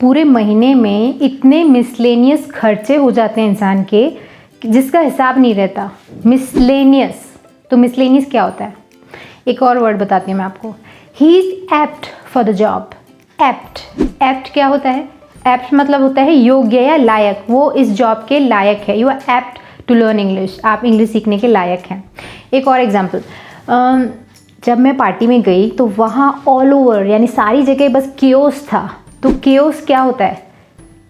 पूरे महीने में इतने मिसलेनियस खर्चे हो जाते हैं इंसान के जिसका हिसाब नहीं रहता। मिसलेनियस, तो मिसलेनियस क्या होता है? एक और वर्ड बताती हूँ मैं आपको। He is apt for the job. Apt, apt क्या होता है? एप्ट मतलब होता है योग्य या लायक, वो इस जॉब के लायक है। You are apt to learn English, आप इंग्लिश सीखने के लायक हैं। एक और एग्जाम्पल, जब मैं पार्टी में गई तो वहाँ ऑल ओवर यानी सारी जगह बस केओस था। तो केओस क्या होता है?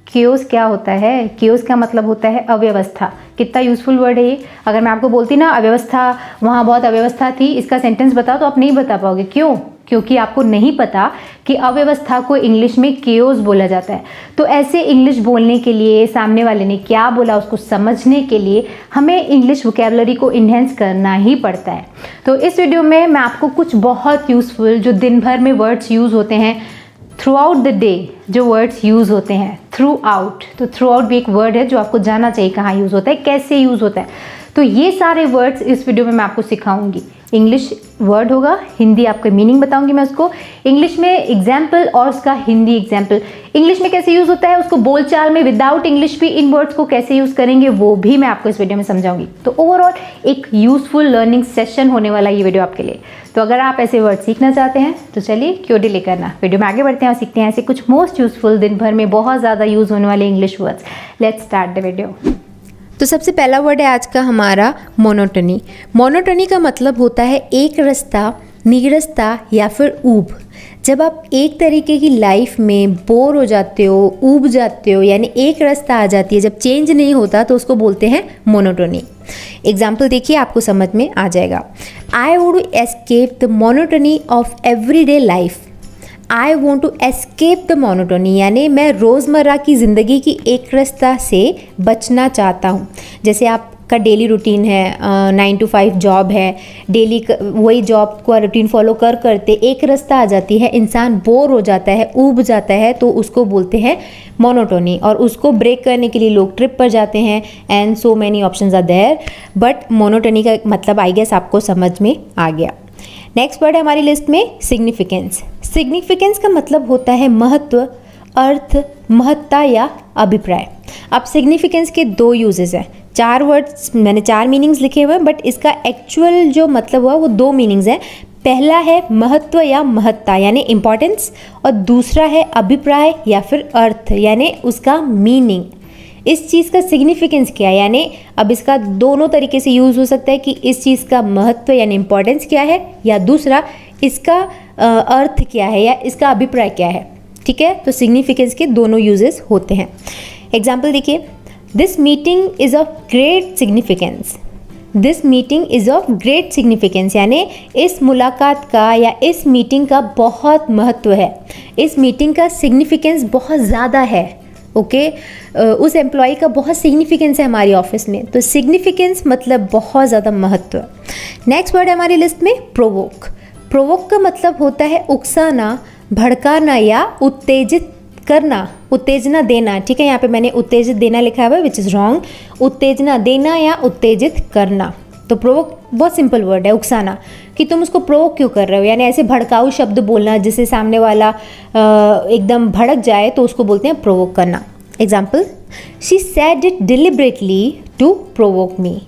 केओस क्या होता है? केओस का मतलब होता है अव्यवस्था। कितना यूज़फुल वर्ड है ये। अगर मैं आपको बोलती ना अव्यवस्था, वहाँ बहुत अव्यवस्था थी, इसका सेंटेंस बताओ, तो आप नहीं बता पाओगे। क्यों? क्योंकि आपको नहीं पता कि अव्यवस्था को इंग्लिश में केओस बोला जाता है। तो ऐसे इंग्लिश बोलने के लिए, सामने वाले ने क्या बोला उसको समझने के लिए हमें इंग्लिश वोकैबुलरी को इन्हेंस करना ही पड़ता है। तो इस वीडियो में मैं आपको कुछ बहुत यूज़फुल, जो दिन भर में वर्ड्स यूज़ होते हैं, थ्रू आउट द डे जो वर्ड्स यूज़ होते हैं, थ्रू आउट, तो थ्रू आउट भी एक वर्ड है जो आपको जानना चाहिए कहाँ यूज़ होता है, कैसे यूज़ होता है। तो ये सारे वर्ड्स इस वीडियो में मैं आपको सिखाऊंगी। इंग्लिश वर्ड होगा, हिंदी आपको मीनिंग बताऊंगी मैं उसको, इंग्लिश में एग्जाम्पल और उसका हिंदी एग्जाम्पल, इंग्लिश में कैसे यूज़ होता है, उसको बोलचाल में विदाउट इंग्लिश भी इन वर्ड्स को कैसे यूज़ करेंगे वो भी मैं आपको इस वीडियो में समझाऊंगी। तो ओवरऑल एक यूज़फुल लर्निंग सेशन होने वाला ये वीडियो आपके लिए। तो अगर आप ऐसे वर्ड सीखना चाहते हैं तो चलिए क्यों डिले करना, वीडियो में आगे बढ़ते हैं और सीखते हैं ऐसे कुछ मोस्ट यूज़फुल, दिन भर में बहुत ज़्यादा यूज़ होने वाले English words. Let's start the video. तो सबसे पहला वर्ड है आज का हमारा मोनोटनी। मोनोटनी का मतलब होता है एक रास्ता, नीरसता या फिर ऊब। जब आप एक तरीके की लाइफ में बोर हो जाते हो, ऊब जाते हो, यानी एक रास्ता आ जाती है, जब चेंज नहीं होता तो उसको बोलते हैं मोनोटनी। एग्जाम्पल देखिए, आपको समझ में आ जाएगा। I would escape the monotony of everyday life. I want to escape the monotony, यानी मैं रोज़मर्रा की ज़िंदगी की एक रास्ता से बचना चाहता हूँ। जैसे आपका डेली रूटीन है, 9 to 5 जॉब है, डेली वही जॉब को रूटीन फॉलो करते एक रास्ता आ जाती है, इंसान बोर हो जाता है, ऊब जाता है, तो उसको बोलते हैं मोनोटोनी। और उसको ब्रेक करने के लिए लोग ट्रिप पर जाते हैं and so many options are there, but monotony का मतलब आई गेस आपको समझ में आ गया। नेक्स्ट वर्ड है हमारी लिस्ट में सिग्निफिकेंस। सिग्निफिकेंस का मतलब होता है महत्व, अर्थ, महत्ता या अभिप्राय। अब सिग्निफिकेंस के दो यूजेस हैं। 4 वर्ड्स, मैंने 4 मीनिंग्स लिखे हुए हैं, बट इसका एक्चुअल जो मतलब हुआ वो 2 मीनिंग्स हैं। पहला है महत्व या महत्ता यानी इम्पॉर्टेंस, और दूसरा है अभिप्राय या फिर अर्थ यानी उसका मीनिंग। इस चीज़ का सिग्निफिकेंस क्या है, यानी अब इसका दोनों तरीके से यूज़ हो सकता है कि इस चीज़ का महत्व यानी इम्पोर्टेंस क्या है, या दूसरा इसका अर्थ क्या है या इसका अभिप्राय क्या है। ठीक है, तो सिग्निफिकेंस के दोनों यूजेस होते हैं। एग्जाम्पल देखिए, this meeting is of great significance. This meeting is of great significance यानी इस मुलाकात का या इस मीटिंग का बहुत महत्व है, इस मीटिंग का सिग्निफिकेंस बहुत ज़्यादा है। ओके, उस एम्प्लॉय का बहुत सिग्निफिकेंस है हमारी ऑफिस में। तो सिग्निफिकेंस मतलब बहुत ज़्यादा महत्व। नेक्स्ट वर्ड है हमारी लिस्ट में प्रोवोक। प्रोवोक का मतलब होता है उकसाना, भड़काना या उत्तेजित करना, उत्तेजना देना। ठीक है, यहाँ पे मैंने उत्तेजित देना लिखा हुआ है विच इज़ रॉन्ग। उत्तेजना देना या उत्तेजित करना। तो प्रोवोक बहुत सिंपल वर्ड है, उकसाना, कि तुम उसको प्रोवोक क्यों कर रहे हो, यानी ऐसे भड़काऊ शब्द बोलना जिससे सामने वाला एकदम भड़क जाए, तो उसको बोलते हैं प्रोवोक करना। Example, she said it deliberately to provoke me.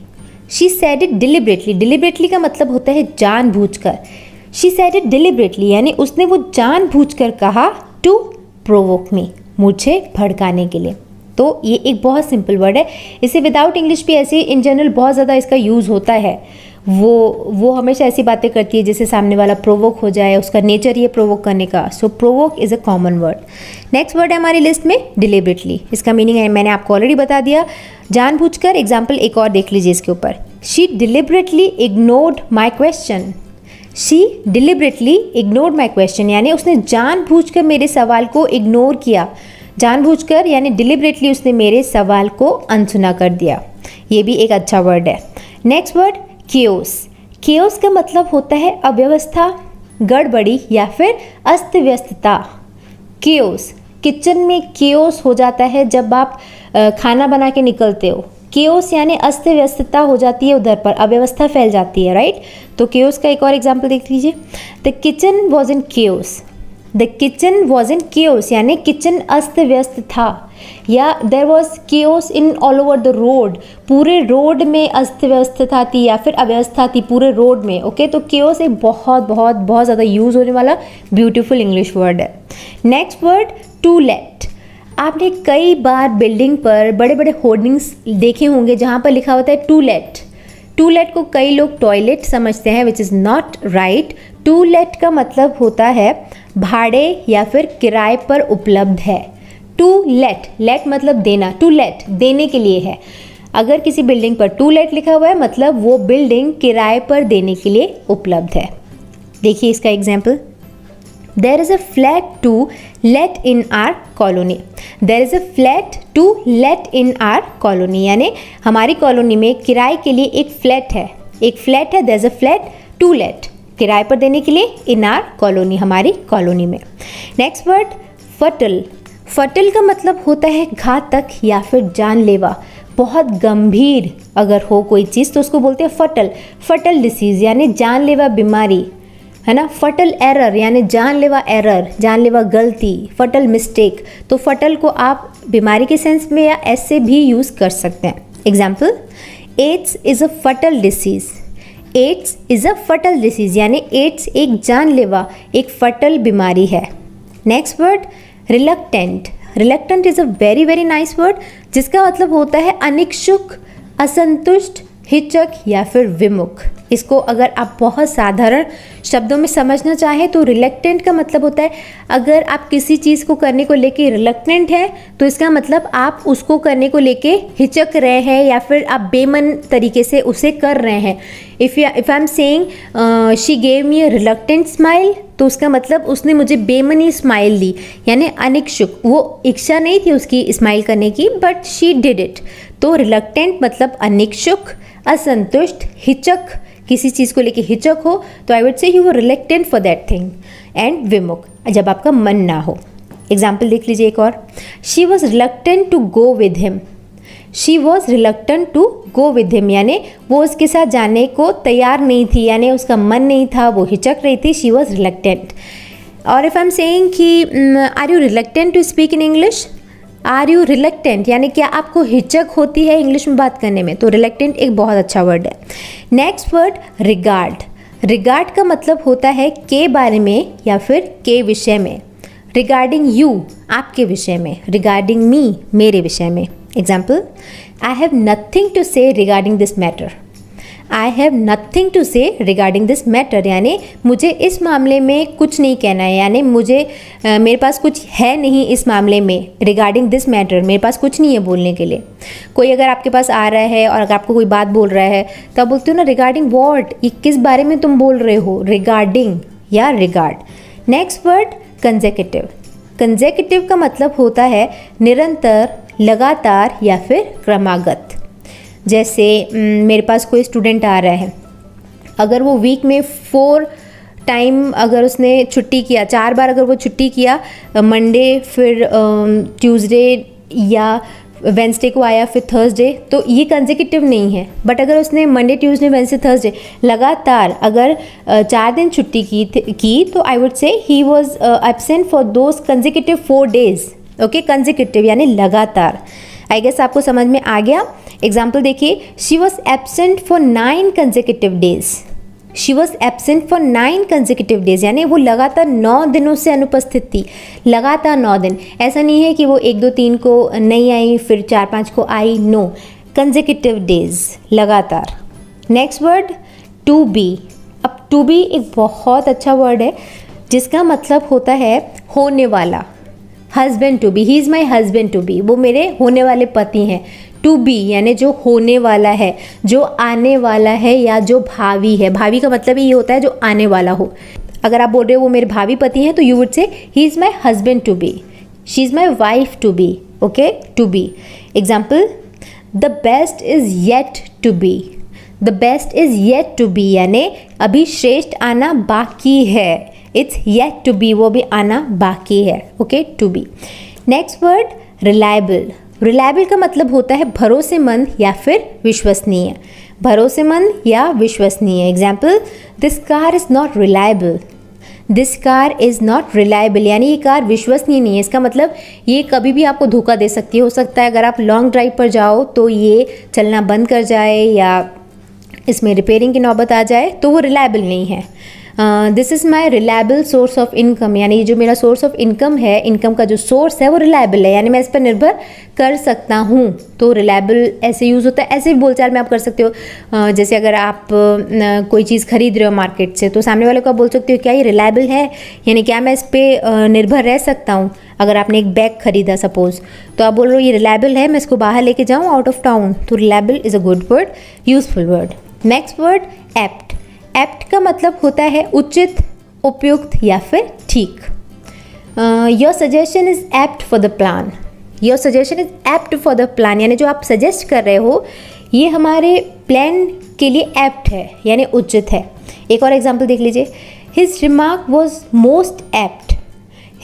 She said it deliberately, deliberately का मतलब होता है जानबूझकर। शी सेड इट डिलिबरेटली यानी उसने वो जानबूझकर कहा टू प्रोवोक मी, मुझे भड़काने के लिए। तो ये एक बहुत सिंपल वर्ड है, इसे विदाउट इंग्लिश भी ऐसे इन जनरल बहुत ज़्यादा इसका यूज़ होता है। वो हमेशा ऐसी बातें करती है जिससे सामने वाला प्रोवोक हो जाए, उसका नेचर ये प्रोवोक करने का। So provoke is a common word. Next word है हमारी लिस्ट में डिलिबरेटली। इसका मीनिंग है मैंने आपको ऑलरेडी बता दिया, जानबूझकर। एग्जाम्पल एक और देख लीजिए इसके ऊपर, she deliberately ignored my question. She deliberately ignored my question यानी उसने जानबूझकर मेरे सवाल को इग्नोर किया। जानबूझकर यानी डिलिबरेटली उसने मेरे सवाल को अनसुना कर दिया। ये भी एक अच्छा वर्ड है। Next word chaos. केओस का मतलब होता है अव्यवस्था, गड़बड़ी या फिर अस्त व्यस्तता। केओस, किचन में केओस हो जाता है जब आप खाना बना के निकलते हो। केओस यानी अस्त व्यस्तता हो जाती है उधर पर, अव्यवस्था फैल जाती है, राइट। तो केओस का एक और एग्जाम्पल देख लीजिए, the kitchen was in chaos. The kitchen was in chaos, यानी किचन अस्त व्यस्त था, या there was chaos in all over the road, पूरे रोड में अस्त व्यस्तता थी या फिर अव्यवस्था थी पूरे रोड में। ओके, तो केओस एक बहुत बहुत बहुत ज़्यादा यूज़ होने वाला ब्यूटीफुल इंग्लिश वर्ड है। Next word to let. आपने कई बार बिल्डिंग पर बड़े बड़े होर्डिंग्स देखे होंगे जहाँ पर लिखा होता है टू लेट। टू लेट को कई लोग टॉयलेट समझते हैं, which is not right. To let का मतलब होता है भाड़े या फिर किराए पर उपलब्ध है। टू लेट, लेट मतलब देना, टू लेट देने के लिए है। अगर किसी बिल्डिंग पर टू लेट लिखा हुआ है मतलब वो बिल्डिंग किराए पर देने के लिए उपलब्ध है। देखिए इसका example, there is a flat to let in our colony. There is a flat to let in our colony, यानी हमारी कॉलोनी में किराए के लिए एक फ्लैट है, there is a flat to let, किराए पर देने के लिए इन आर कॉलोनी, हमारी कॉलोनी में। Next word fatal. फटल का मतलब होता है घातक या फिर जानलेवा, बहुत गंभीर अगर हो कोई चीज़ तो उसको बोलते हैं फटल। फटल डिसीज़ यानी जानलेवा बीमारी, है ना। फटल एरर यानी जानलेवा एरर, जानलेवा गलती, फटल मिस्टेक। तो फटल को आप बीमारी के सेंस में या ऐसे भी यूज़ कर सकते हैं। एग्जाम्पल, एड्स इज़ अ फटल डिसीज़। एड्स इज़ अ फटल डिसीज़ यानी एड्स एक जानलेवा, एक फटल बीमारी है। Next word reluctant. Reluctant is a very very nice word जिसका मतलब होता है अनिच्छुक, असंतुष्ट, हिचक या फिर विमुख। इसको अगर आप बहुत साधारण शब्दों में समझना चाहें तो रिलक्टेंट का मतलब होता है अगर आप किसी चीज़ को करने को लेके रिलक्टेंट हैं तो इसका मतलब आप उसको करने को लेके हिचक रहे हैं या फिर आप बेमन तरीके से उसे कर रहे हैं। If I am saying she gave me a reluctant smile तो उसका मतलब उसने मुझे बेमनी स्माइल दी, यानी अनिच्छुक, वो इच्छा नहीं थी उसकी स्माइल करने की बट शी डिड इट। तो रिलक्टेंट मतलब अनिच्छुक, असंतुष्ट, हिचक, किसी चीज़ को लेके हिचक हो तो आई वुड से you were reluctant for that thing. And विमुख जब आपका मन ना हो। एग्जाम्पल देख लीजिए एक और, she was reluctant to go with him. She was reluctant to go with him यानी वो उसके साथ जाने को तैयार नहीं थी, यानी उसका मन नहीं था, वो हिचक रही थी, शी वॉज रिलक्टेंट। और इफ़ आई एम सेइंग कि are you reluctant to speak in English, are you reluctant यानी क्या आपको हिचक होती है इंग्लिश में बात करने में, तो रिलक्टेंट एक बहुत अच्छा वर्ड है। Next word regard. रिगार्ड का मतलब होता है के बारे में या फिर के विषय में। रिगार्डिंग यू आपके विषय में, रिगार्डिंग मी मेरे विषय में। Example, I have nothing to say regarding this matter. I have nothing to say regarding this matter यानी मुझे इस मामले में कुछ नहीं कहना है, यानी मुझे मेरे पास कुछ है नहीं इस मामले में। रिगार्डिंग दिस मैटर मेरे पास कुछ नहीं है बोलने के लिए। कोई अगर आपके पास आ रहा है और अगर आपको कोई बात बोल रहा है तब बोलते हो ना रिगार्डिंग वॉट, ये किस बारे में तुम बोल रहे हो, रिगार्डिंग या regard. Next word consecutive. Consecutive का मतलब होता है निरंतर, लगातार या फिर क्रमागत। जैसे मेरे पास कोई स्टूडेंट आ रहा है, अगर वो वीक में 4 टाइम अगर उसने छुट्टी किया, 4 बार अगर वो छुट्टी किया, मंडे फिर ट्यूसडे या वेंसडे को आया फिर थर्सडे, तो ये कंसेक्यूटिव नहीं है। बट अगर उसने मंडे ट्यूसडे वेंसडे थर्सडे लगातार अगर 4 दिन छुट्टी की तो I would say he was absent for those consecutive 4 days। Okay, consecutive यानी लगातार। आई गेस आपको समझ में आ गया। एग्जाम्पल देखिए, she was absent for 9 consecutive days। She was absent for 9 consecutive days यानी वो लगातार 9 दिनों से अनुपस्थित थी, लगातार 9 दिन। ऐसा नहीं है कि वो 1 2 3 को नहीं आई फिर 4 5 को आई, नो, consecutive days लगातार। Next word to be. अब टू बी एक बहुत अच्छा वर्ड है जिसका मतलब होता है होने वाला। Husband to be, he is my husband to be, वो मेरे होने वाले पति हैं। टू बी यानी जो होने वाला है, जो आने वाला है या जो भावी है। भावी का मतलब ये होता है जो आने वाला हो। अगर आप बोल रहे हो वो मेरे भावी पति हैं तो you would say he is my husband to be, she is my wife to be. Okay, to be. Example, the best is yet to be. The best is yet to be यानी अभी श्रेष्ठ आना बाकी है। It's yet to be, वो भी आना बाकी है। Okay, to be. Next word reliable. Reliable का मतलब होता है भरोसेमंद या फिर विश्वसनीय। भरोसेमंद या विश्वसनीय। Example, this car is not reliable. This car is not reliable, यानी ये कार विश्वसनीय नहीं है। इसका मतलब ये कभी भी आपको धोखा दे सकती है। हो सकता है अगर आप लॉन्ग ड्राइव पर जाओ तो ये चलना बंद कर जाए या इसमें रिपेयरिंग की नौबत आ जाए, तो वो रिलायबल नहीं है। This is my reliable source of income, यानी जो मेरा सोर्स ऑफ इनकम है, इनकम का जो सोर्स है वो रिलायबल है, यानी मैं इस पर निर्भर कर सकता हूँ। तो रिलायबल ऐसे यूज़ होता है। ऐसे भी बोलचाल में आप कर सकते हो, जैसे अगर आप कोई चीज़ खरीद रहे हो मार्केट से, तो सामने वाले को आप बोल सकते हो क्या ये रिलायबल है, यानी क्या मैं इस पर निर्भर रह सकता हूँ। अगर आपने एक बैग खरीदा सपोज़, तो आप बोल रहे हो ये रिलायबल है, मैं इसको बाहर लेके जाऊँ आउट ऑफ टाउन, तो reliable is a good word, useful word. Next word apt. Apt का मतलब होता है उचित, उपयुक्त या फिर ठीक। Your suggestion is apt for the plan. Your suggestion is apt for the plan, यानी जो आप सजेस्ट कर रहे हो ये हमारे प्लान के लिए एप्ट है, यानी उचित है। एक और एग्जाम्पल देख लीजिए, his remark was most apt.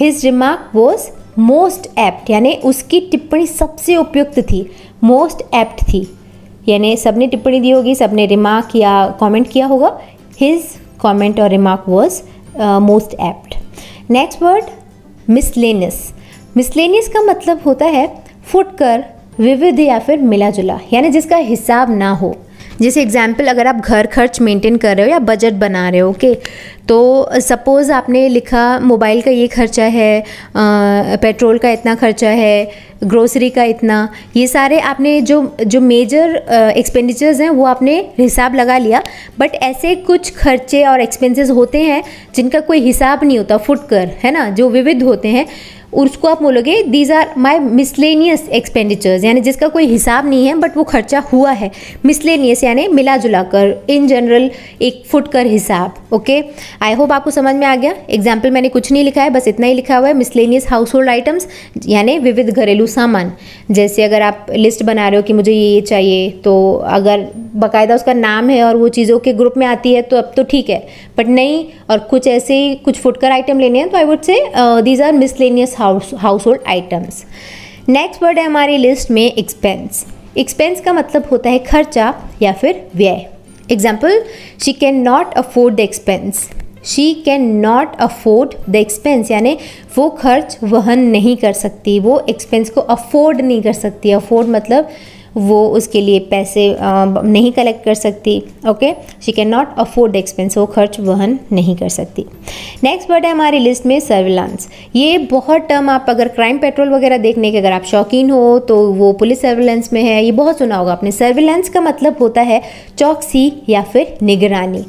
His remark was most apt, यानी उसकी टिप्पणी सबसे उपयुक्त थी, मोस्ट एप्ट थी, यानी सबने टिप्पणी दी होगी, सबने रिमार्क या कमेंट किया होगा। हिज कमेंट और remark was most apt. Next word miscellaneous. Miscellaneous का मतलब होता है फुटकर, विविध या फिर मिला जुला, यानी जिसका हिसाब ना हो। जैसे एग्जाम्पल, अगर आप घर खर्च मेंटेन कर रहे हो या बजट बना रहे हो, ओके, तो सपोज़ आपने लिखा मोबाइल का ये खर्चा है, पेट्रोल का इतना खर्चा है, ग्रोसरी का इतना, ये सारे आपने जो मेजर एक्सपेंडिचर्स हैं वो आपने हिसाब लगा लिया। बट ऐसे कुछ खर्चे और एक्सपेंसेस होते हैं जिनका कोई हिसाब नहीं होता, फुटकर, है ना, जो विविध होते हैं, उसको आप बोलोगे these are my miscellaneous expenditures, यानी जिसका कोई हिसाब नहीं है बट वो खर्चा हुआ है। मिसलेनियस यानी मिला जुला कर, इन जनरल एक फुटकर हिसाब। ओके, आई होप आपको समझ में आ गया। एग्जाम्पल मैंने कुछ नहीं लिखा है, बस इतना ही लिखा हुआ है, मिसलेनियस हाउस होल्ड आइटम्स, यानी विविध घरेलू सामान। जैसे अगर आप लिस्ट बना रहे हो कि मुझे ये चाहिए, तो अगर बाकायदा उसका नाम है और वो चीज़ों के ग्रुप में आती है तो अब तो ठीक है, बट नहीं, और कुछ ऐसे ही कुछ फुटकर आइटम लेने हैं तो I would say these are miscellaneous household items. Next word है हमारी लिस्ट में एक्सपेंस। एक्सपेंस का मतलब होता है खर्चा या फिर व्यय। Example, she can not afford the expense. She can not afford the expense, यानी वो खर्च वहन नहीं कर सकती, वो एक्सपेंस को अफोर्ड नहीं कर सकती। अफोर्ड मतलब वो उसके लिए पैसे नहीं कलेक्ट कर सकती। Okay, she can not afford the expense, वो खर्च वहन नहीं कर सकती। नेक्स्ट वर्ड है हमारी लिस्ट में सर्विलांस। ये बहुत टर्म, आप अगर क्राइम पेट्रोल वगैरह देखने के अगर आप शौकीन हो तो वो पुलिस सर्विलांस में है, ये बहुत सुना होगा आपने। सर्विलांस का मतलब होता है चौकसी या फिर निगरानी।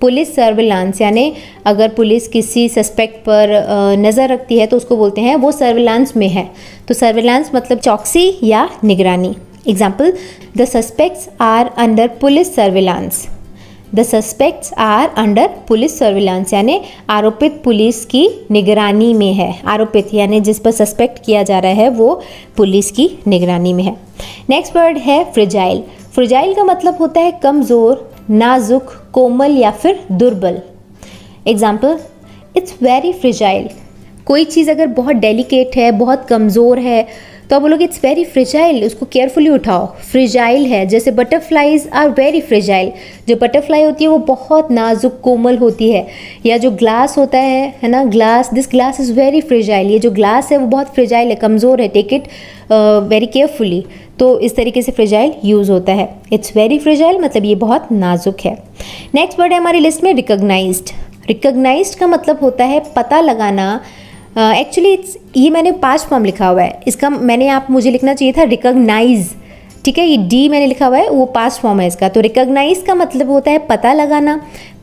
पुलिस सर्विलांस, यानी अगर पुलिस किसी सस्पेक्ट पर नज़र रखती है तो उसको बोलते हैं वो सर्विलांस में है। तो सर्विलांस मतलब चौकसी या निगरानी। Example, the suspects are under police surveillance. The suspects are under police surveillance, यानी आरोपित पुलिस की निगरानी में है। आरोपित यानी जिस पर सस्पेक्ट किया जा रहा है वो पुलिस की निगरानी में है। नेक्स्ट वर्ड है फ्रिजाइल। फ्रिजाइल का मतलब होता है कमज़ोर, नाजुक, कोमल या फिर दुर्बल। Example, it's very fragile. कोई चीज़ अगर बहुत डेलिकेट है, बहुत कमज़ोर है, तो आप बोलोगे इट्स वेरी फ्रिजाइल, उसको केयरफुली उठाओ, फ्रिजाइल है। जैसे बटरफ्लाइज आर वेरी फ्रिजाइल, जो बटरफ्लाई होती है वो बहुत नाजुक कोमल होती है। या जो ग्लास होता है ना, glass, this glass is very fragile, ये जो ग्लास है वो बहुत फ्रिजाइल है, कमज़ोर है, टेक इट वेरी केयरफुली। तो इस तरीके से फ्रिजाइल यूज़ होता है। इट्स वेरी फ्रिजाइल मतलब ये बहुत नाजुक है। नेक्स्ट वर्ड है हमारी लिस्ट में रिकॉग्नाइज्ड। रिकॉग्नाइज्ड का मतलब होता है पता लगाना। एक्चुअली ये मैंने पास्ट फॉर्म लिखा हुआ है, इसका मुझे लिखना चाहिए था रिकॉग्नाइज, ठीक है, ये डी मैंने लिखा हुआ है, वो पास्ट फॉर्म है इसका। तो रिकॉग्नाइज का मतलब होता है पता लगाना,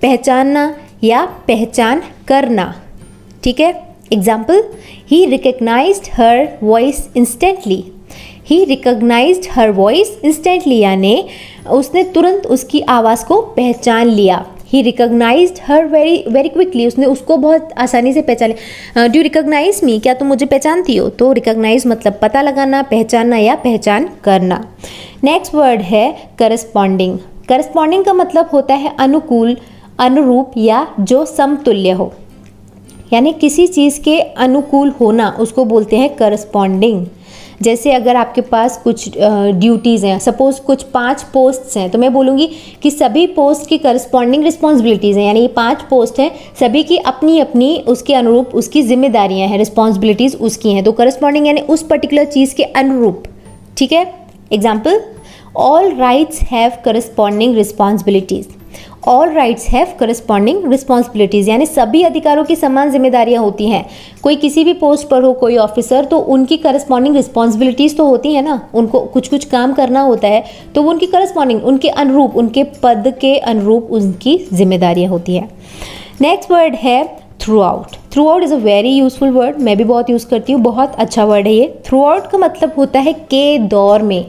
पहचानना या पहचान करना, ठीक है। एग्जाम्पल, ही रिकॉग्नाइज्ड हर वॉइस इंस्टेंटली। ही रिकॉग्नाइज्ड हर वॉइस इंस्टेंटली, यानी उसने तुरंत उसकी आवाज़ को पहचान लिया। ही रिकॉग्नाइज्ड हर वेरी क्विकली, उसने उसको बहुत आसानी से पहचान लिया। डू यू रिकॉग्नाइज मी, क्या तुम मुझे पहचानती हो। तो रिकॉग्नाइज मतलब पता लगाना, पहचानना या पहचान करना। नेक्स्ट वर्ड है करस्पॉन्डिंग। करस्पॉन्डिंग का मतलब होता है अनुकूल, अनुरूप या जो समतुल्य हो। यानी किसी चीज़ के अनुकूल होना, उसको बोलते हैं करस्पॉन्डिंग। जैसे अगर आपके पास कुछ ड्यूटीज़ हैं, सपोज़ कुछ 5 पोस्ट्स हैं, तो मैं बोलूँगी कि सभी पोस्ट की करस्पॉन्डिंग रिस्पॉन्सिबिलिटीज़ हैं, यानी ये 5 पोस्ट हैं, सभी की अपनी अपनी उसके अनुरूप उसकी जिम्मेदारियाँ हैं, रिस्पॉन्सिबिलिटीज़ उसकी हैं। तो करस्पॉन्डिंग यानी उस पर्टिकुलर चीज़ के अनुरूप, ठीक है। Example, all rights have corresponding responsibilities. All rights have corresponding responsibilities यानी सभी अधिकारों की समान जिम्मेदारियां होती हैं। कोई किसी भी पोस्ट पर हो, कोई ऑफिसर, तो उनकी करस्पॉन्डिंग रिस्पॉन्सिबिलिटीज़ तो होती है ना, उनको कुछ कुछ काम करना होता है, तो वो उनकी करस्पॉन्डिंग, उनके अनुरूप, उनके पद के अनुरूप उनकी जिम्मेदारियां होती है। नेक्स्ट वर्ड है through out. Through out is a very useful word, मैं भी बहुत यूज़ करती हूँ, बहुत अच्छा वर्ड है ये। थ्रू आउट का मतलब होता है के दौर में,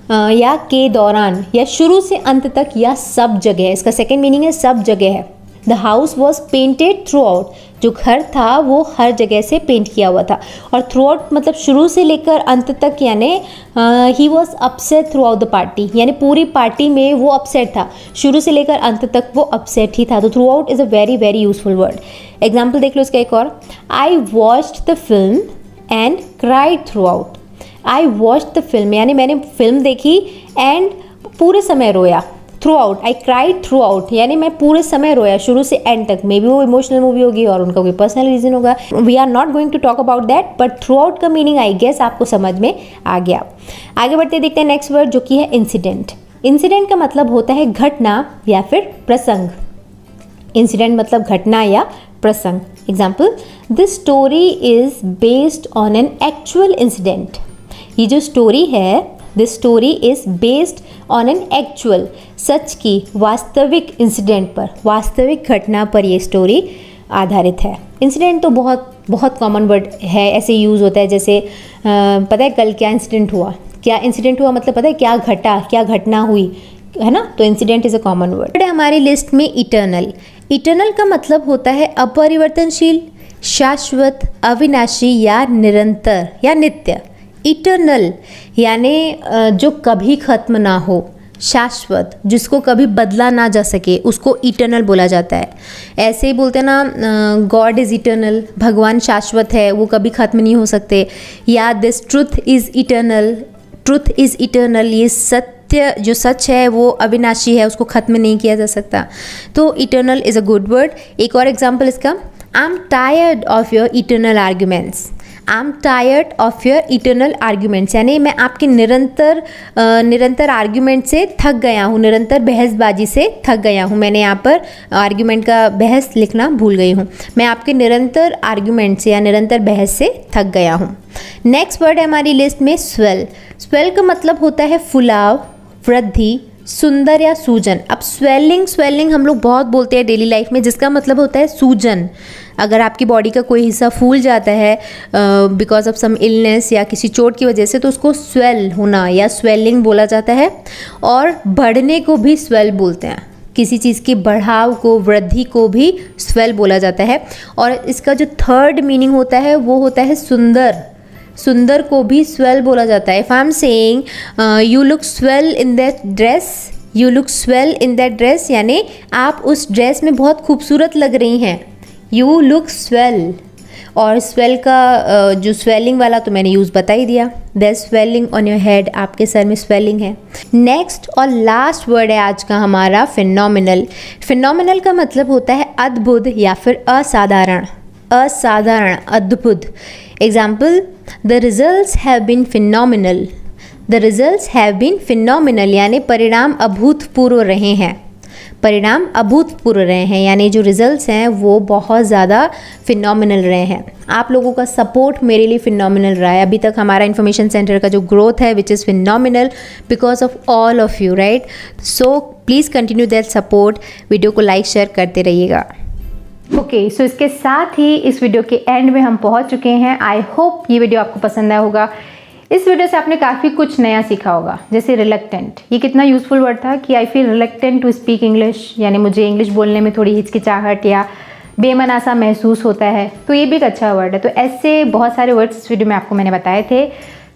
या के दौरान, या शुरू से अंत तक, या सब जगह। इसका सेकेंड मीनिंग है सब जगह है। The house was painted through out, जो घर था वो हर जगह से पेंट किया हुआ था। और थ्रू आउट मतलब शुरू से लेकर अंत तक, यानी he was upset through out the party, यानी पूरी पार्टी में वो अपसेट था, शुरू से लेकर अंत तक वो अपसेट ही था। तो throughout is a very very useful word. Example देख लो इसका एक और, I watched the film and cried throughout. I watch the film यानी मैंने फिल्म देखी एंड पूरे समय रोया। Throughout, I cried throughout यानी मैं पूरे समय रोया, शुरू से एंड तक। मे बी वो इमोशनल मूवी होगी और उनका कोई पर्सनल रीज़न होगा, we are not going to talk about that, but through out का मीनिंग आई गेस आपको समझ में आ गया। आगे बढ़ते देखते हैं नेक्स्ट वर्ड, जो कि है इंसिडेंट। इंसिडेंट का मतलब होता है घटना या फिर प्रसंग। इंसिडेंट मतलब घटना या प्रसंग। Example, this story is based on an actual incident. ये जो स्टोरी है, this story is based on an actual, सच की वास्तविक इंसिडेंट पर, वास्तविक घटना पर ये स्टोरी आधारित है। इंसिडेंट तो बहुत बहुत कॉमन वर्ड है, ऐसे यूज़ होता है। जैसे पता है कल क्या इंसिडेंट हुआ, क्या इंसिडेंट हुआ मतलब पता है क्या घटा, क्या घटना हुई, है ना। तो incident is a common word. हमारी लिस्ट में इटर्नल। इटर्नल का मतलब होता है अपरिवर्तनशील, शाश्वत, अविनाशी या निरंतर या नित्य। इटर्नल यानी जो कभी ख़त्म ना हो, शाश्वत, जिसको कभी बदला ना जा सके, उसको इटर्नल बोला जाता है। ऐसे ही बोलते हैं ना, गॉड इज़ इटर्नल, भगवान शाश्वत है, वो कभी ख़त्म नहीं हो सकते। या this truth is eternal, truth is eternal, ये सत्य जो सच है वो अविनाशी है, उसको ख़त्म नहीं किया जा सकता। तो eternal is a good word. एक और एग्जाम्पल इसका, I am tired of your eternal arguments. I am tired of your eternal arguments यानी मैं आपके निरंतर आर्ग्यूमेंट से थक गया हूँ, निरंतर बहसबाजी से थक गया हूँ। मैंने यहाँ पर आर्ग्यूमेंट का बहस लिखना भूल गई हूँ। मैं आपके निरंतर आर्ग्यूमेंट से या निरंतर बहस से थक गया हूँ। नेक्स्ट वर्ड है हमारी लिस्ट में स्वेल। स्वेल का मतलब होता है फुलाव, वृद्धि, सुंदर या सूजन। अब स्वेलिंग हम लोग बहुत बोलते हैं डेली लाइफ में, जिसका मतलब होता है सूजन। अगर आपकी बॉडी का कोई हिस्सा फूल जाता है बिकॉज ऑफ सम इलनेस या किसी चोट की वजह से, तो उसको स्वेल होना या स्वेलिंग बोला जाता है। और बढ़ने को भी स्वेल बोलते हैं, किसी चीज़ के बढ़ाव को, वृद्धि को भी स्वेल बोला जाता है। और इसका जो थर्ड मीनिंग होता है वो होता है सुंदर। सुंदर को भी स्वेल बोला जाता है। If I am saying you look swell in that dress, you look swell in that dress यानी आप उस ड्रेस में बहुत खूबसूरत लग रही हैं, यू लुक स्वेल। और स्वेल का जो स्वेलिंग वाला तो मैंने यूज़ बता ही दिया, the swelling on your head, आपके सर में स्वेलिंग है। नेक्स्ट और लास्ट वर्ड है आज का हमारा फिनोमिनल। फिनोमिनल का मतलब होता है अद्भुत या फिर असाधारण, असाधारण, अद्भुत। Example, the results have been phenomenal. The results have been phenomenal यानी परिणाम अभूतपूर्व रहे हैं, परिणाम अभूतपूर्व रहे हैं, यानी जो रिजल्ट्स हैं वो बहुत ज़्यादा फिनोमिनल रहे हैं। आप लोगों का सपोर्ट मेरे लिए फिनोमिनल रहा है अभी तक। हमारा इन्फॉर्मेशन सेंटर का जो ग्रोथ है which is phenomenal because of all of you, right. So please continue that support. Video को लाइक शेयर करते रहिएगा। ओके, सो इसके साथ ही इस वीडियो के एंड में हम पहुंच चुके हैं। आई होप ये वीडियो आपको पसंद आया होगा। इस वीडियो से आपने काफ़ी कुछ नया सीखा होगा, जैसे रिलक्टेंट। ये कितना यूज़फुल वर्ड था कि I feel reluctant to speak English, यानी मुझे इंग्लिश बोलने में थोड़ी हिचकिचाहट या बेमना सा महसूस होता है, तो ये भी एक अच्छा वर्ड है। तो ऐसे बहुत सारे वर्ड्स इस वीडियो में आपको मैंने बताए थे।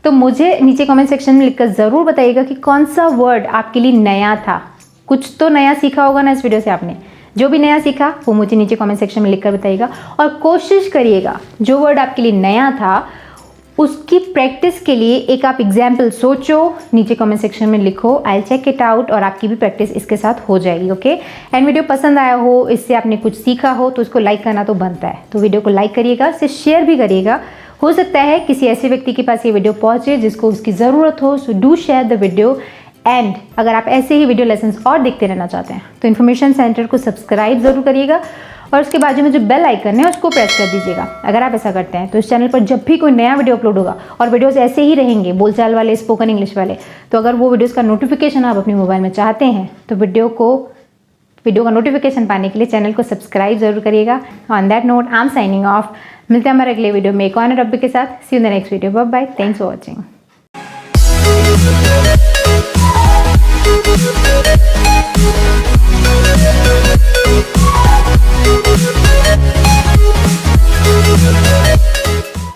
तो मुझे नीचे कमेंट सेक्शन में लिखकर ज़रूर बताइएगा कि कौन सा वर्ड आपके लिए नया था। कुछ तो नया सीखा होगा ना इस वीडियो से आपने। जो भी नया सीखा वो मुझे नीचे कमेंट सेक्शन में लिखकर बताइएगा, और कोशिश करिएगा जो वर्ड आपके लिए नया था उसकी प्रैक्टिस के लिए एक आप एग्जाम्पल सोचो, नीचे कमेंट सेक्शन में लिखो, I will check it out, और आपकी भी प्रैक्टिस इसके साथ हो जाएगी। ओके, एंड वीडियो पसंद आया हो, इससे आपने कुछ सीखा हो तो उसको लाइक करना तो बनता है, तो वीडियो को लाइक करिएगा, इसे शेयर भी करिएगा। हो सकता है किसी ऐसे व्यक्ति के पास ये वीडियो पहुंचे जिसको उसकी ज़रूरत हो, so do share the video. And अगर आप ऐसे ही वीडियो लेसन्स और देखते रहना चाहते हैं तो इन्फॉर्मेशन सेंटर को सब्सक्राइब ज़रूर करिएगा, और उसके बाजू में जो बेल आइकन है उसको प्रेस कर दीजिएगा। अगर आप ऐसा करते हैं तो इस चैनल पर जब भी कोई नया वीडियो अपलोड होगा, और वीडियोस ऐसे ही रहेंगे बोलचाल वाले, स्पोकन इंग्लिश वाले, तो अगर वो वीडियोस का नोटिफिकेशन आप अपने मोबाइल में चाहते हैं तो वीडियो का नोटिफिकेशन पाने के लिए चैनल को सब्सक्राइब जरूर करिएगा। On that note I am signing off. मिलते हैं हमारे अगले वीडियो में एक और टॉपिक के साथ। See you in the next video. Bye bye, thanks for watching. We'll be right back.